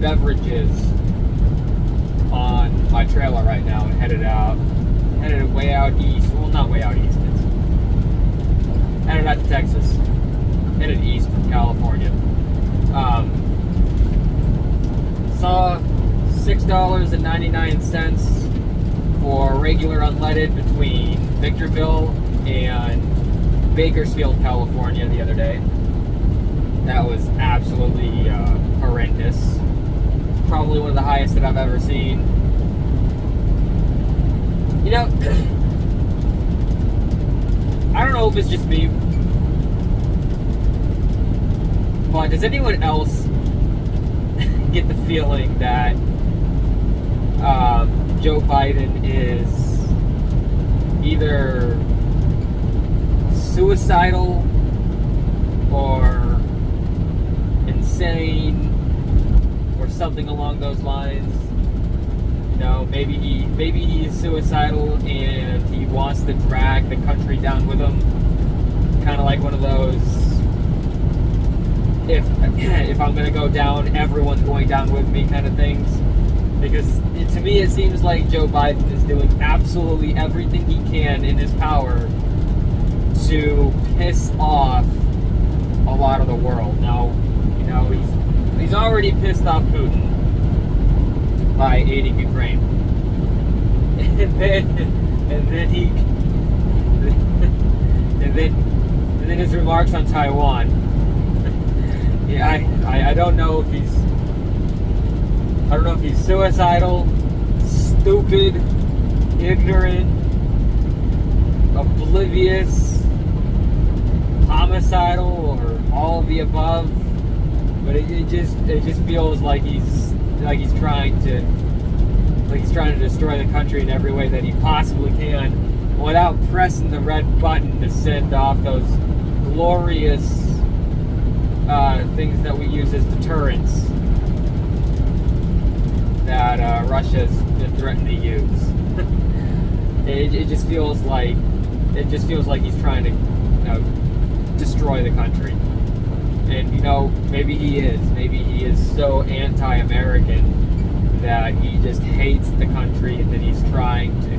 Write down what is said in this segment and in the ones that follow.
beverages on my trailer right now and headed way out east. Well, not way out east. It's headed out to Texas. Headed east from California. Saw $6.99 for regular unleaded between Victorville and Bakersfield, California the other day. That was absolutely horrendous. Probably one of the highest that I've ever seen. You know, I don't know if it's just me, but does anyone else get the feeling that Joe Biden is either suicidal or insane or something along those lines? You know, maybe he is suicidal and he wants to drag the country down with him, kind of like one of those, if I'm gonna go down, everyone's going down with me kind of things. Because to me it seems like Joe Biden is doing absolutely everything he can in his power to piss off a lot of the world. Now, you know, he's already pissed off Putin by aiding Ukraine, and then his remarks on Taiwan. Yeah, I don't know if he's suicidal, stupid, ignorant, oblivious, homicidal, or all of the above. But it just feels like he's trying to destroy the country in every way that he possibly can, without pressing the red button to send off those glorious things that we use as deterrents that Russia's been threatening to use. It just feels like he's trying to, you know, destroy the country. And you know, maybe he is so anti-American that he just hates the country, and that he's trying to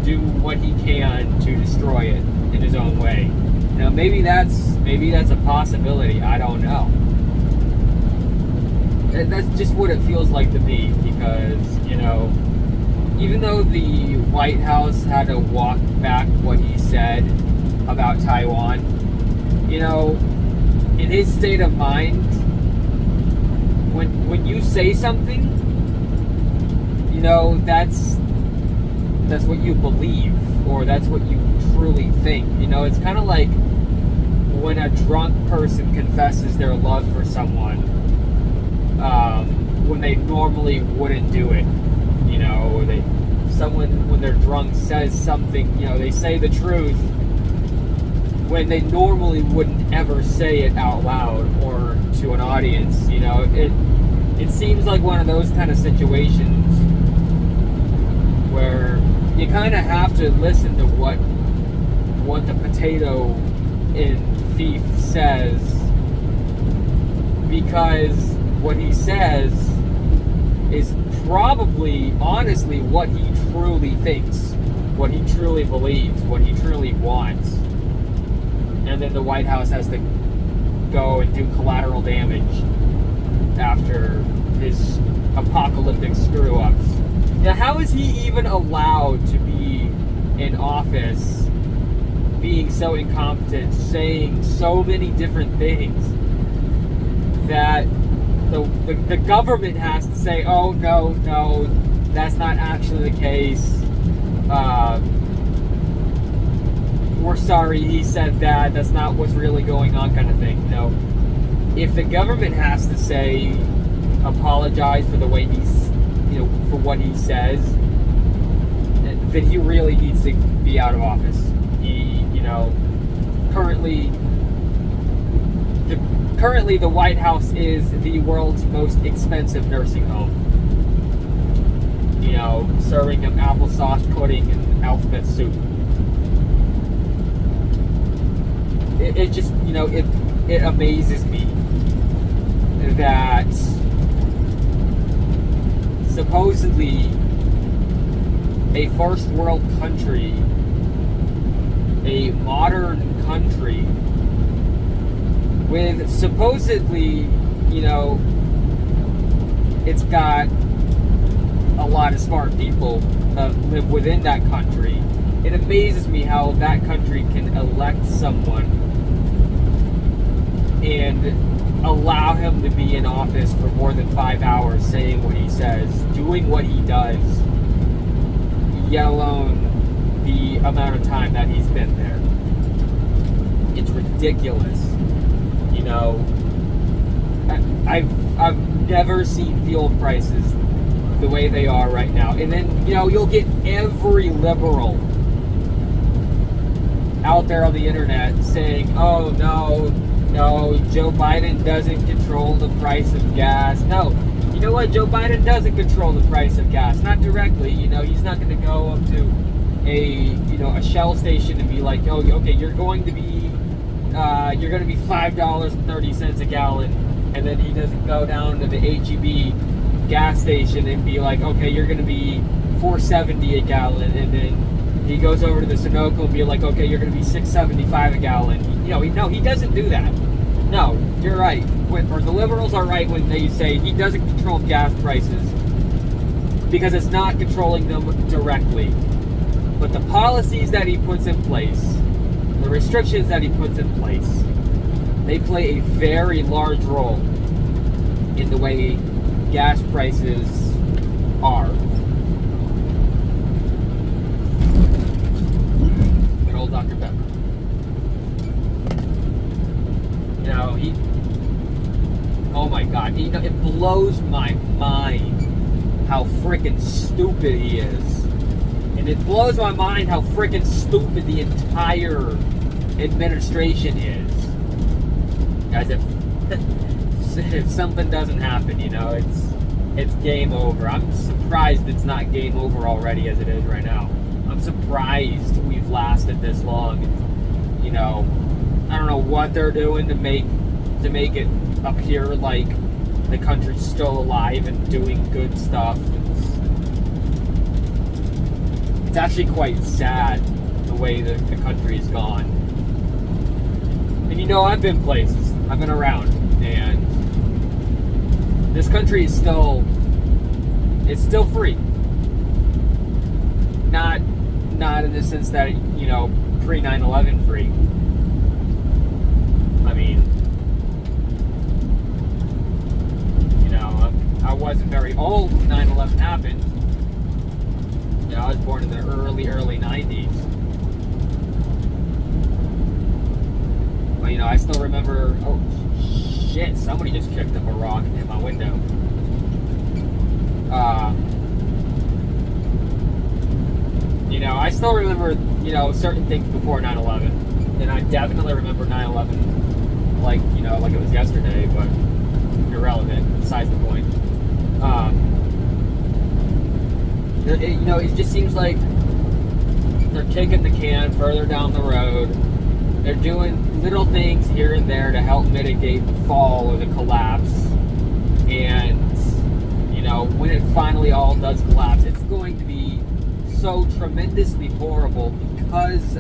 do what he can to destroy it in his own way. Now, maybe that's a possibility. I don't know. That's just what it feels like to me, because, you know, even though the White House had to walk back what he said about Taiwan, you know, in his state of mind, when you say something, you know, that's what you believe, or that's what you truly think. You know, it's kind of like when a drunk person confesses their love for someone, when they normally wouldn't do it. You know, someone when they're drunk says something, you know, they say the truth when they normally wouldn't ever say it out loud or to an audience. You know, it seems like one of those kind of situations where you kind of have to listen to what the potato in Thief says, because what he says is probably, honestly, what he truly thinks, what he truly believes, what he truly wants. And then the White House has to go and do collateral damage after his apocalyptic screw-ups. Now, how is he even allowed to be in office, being so incompetent, saying so many different things, that the government has to say, oh, no, that's not actually the case. We're sorry he said that. That's not what's really going on, kind of thing. No. If the government has to say, apologize for the way he's, you know, for what he says, then he really needs to be out of office. He, you know, currently the White House is the world's most expensive nursing home. You know, serving him applesauce pudding and alphabet soup. It just, you know, it amazes me that supposedly a first world country, a modern country, with supposedly, you know, it's got a lot of smart people that live within that country. It amazes me how that country can elect someone and allow him to be in office for more than 5 hours saying what he says, doing what he does, yet alone the amount of time that he's been there. It's ridiculous. You know, I've never seen fuel prices the way they are right now. And then, you know, you'll get every liberal out there on the internet saying, oh, no, Joe Biden doesn't control the price of gas. No, you know what? Joe Biden doesn't control the price of gas. Not directly. You know, he's not going to go up to a Shell station and be like, oh, okay, you're going to be $5.30 a gallon. And then he doesn't go down to the HEB gas station and be like, okay, you're going to be $4.70 a gallon. And then he goes over to the Sunoco and be like, okay, you're going to be $6.75 a gallon. No, he doesn't do that. No, you're right. Or the liberals are right when they say he doesn't control gas prices because it's not controlling them directly. But the policies that he puts in place, the restrictions that he puts in place, they play a very large role in the way gas prices are. Good old Dr. Pepper. You know, oh my God, it blows my mind how freaking stupid he is. And it blows my mind how freaking stupid the entire administration is. Guys, if something doesn't happen, you know, it's game over. I'm surprised it's not game over already as it is right now. I'm surprised we've lasted this long. You know, I don't know what they're doing to make it appear like the country's still alive and doing good stuff. It's actually quite sad the way that the country's gone. And you know, I've been places. I've been around, and this country is still free. Not in the sense that, you know, pre 9/11 free. I mean, you know, I wasn't very old when 9/11 happened. You know, I was born in the early 90s. But, you know, I still remember, oh shit, somebody just kicked up a rock in my window. You know, I still remember, you know, certain things before 9/11. And I definitely remember 9/11 like, you know, like it was yesterday, but irrelevant, besides the point. You know, it just seems like they're kicking the can further down the road. They're doing little things here and there to help mitigate the fall or the collapse. And, you know, when it finally all does collapse, it's going to be so tremendously horrible because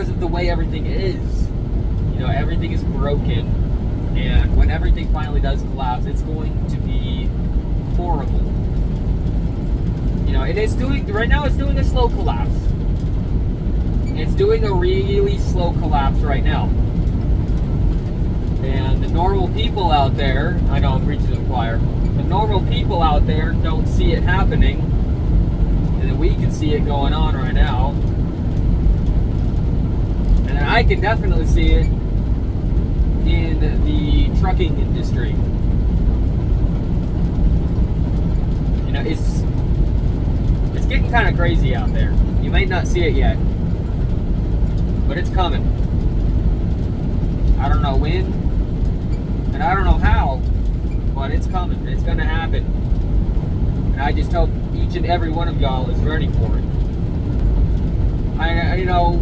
of the way everything is. You know, everything is broken. And when everything finally does collapse, it's going to be horrible. You know, and right now it's doing a slow collapse. It's doing a really slow collapse right now. And the normal people out there, I know I'm preaching to the choir, the normal people out there don't see it happening. And we can see it going on right now. And I can definitely see it in the trucking industry. You know, it's getting kind of crazy out there. You might not see it yet, but it's coming. I don't know when, and I don't know how, but it's coming. It's going to happen. And I just hope each and every one of y'all is ready for it. You know,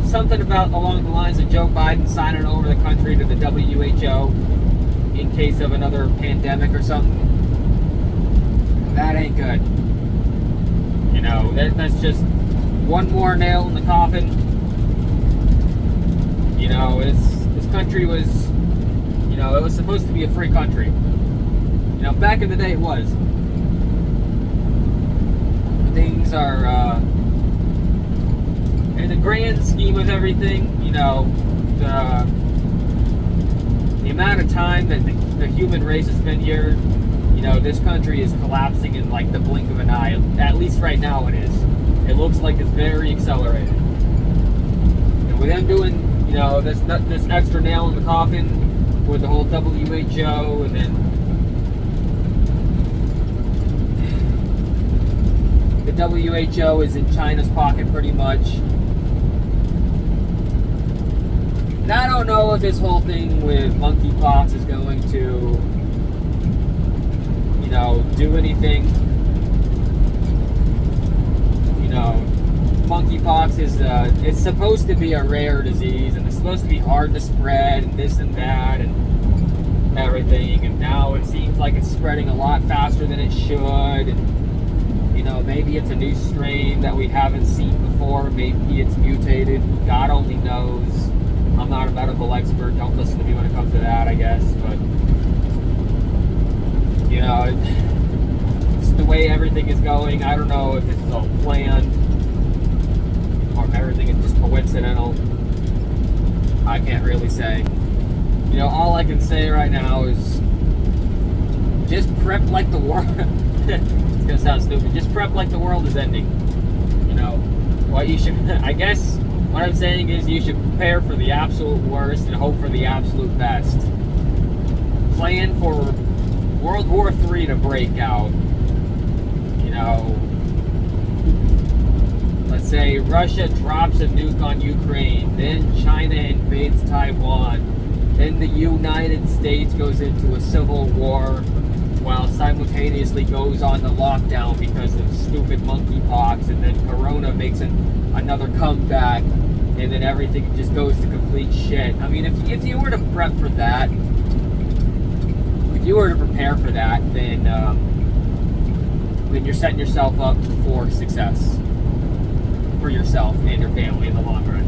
something about along the lines of Joe Biden signing over the country to the WHO in case of another pandemic or something, that ain't good. You know, that's just one more nail in the coffin. You know, this country was, you know, it was supposed to be a free country. You know, back in the day it was. Things are, in the grand scheme of everything, you know, the amount of time that the human race has been here, you know, this country is collapsing in like the blink of an eye. At least right now it is. It looks like it's very accelerated. And with them doing, you know, this extra nail in the coffin with the whole WHO, and then the WHO is in China's pocket pretty much. And I don't know if this whole thing with monkeypox is going to, you know, do anything. You know, monkeypox is, it's supposed to be a rare disease, and it's supposed to be hard to spread, and this and that, and everything. And now it seems like it's spreading a lot faster than it should. And, you know, maybe it's a new strain that we haven't seen before. Maybe it's mutated. God only knows. I'm not a medical expert. Don't listen to me when it comes to that, I guess. But, you know, it's the way everything is going. I don't know if this is all planned or if everything is just coincidental. I can't really say. You know, all I can say right now is just prep like the world. It's gonna sound stupid. Just prep like the world is ending. You know, what you should, I guess, what I'm saying is you should prepare for the absolute worst and hope for the absolute best. Plan for World War III to break out. You know, let's say Russia drops a nuke on Ukraine, then China invades Taiwan, then the United States goes into a civil war while simultaneously goes on the lockdown because of stupid monkeypox, and then Corona makes another comeback, and then everything just goes to complete shit. I mean, if you were to prep for that, if you were to prepare for that, then you're setting yourself up for success for yourself and your family in the long run.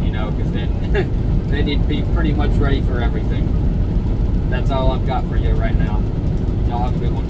You know, because then then you'd be pretty much ready for everything. That's all I've got for you right now. Y'all have a good one.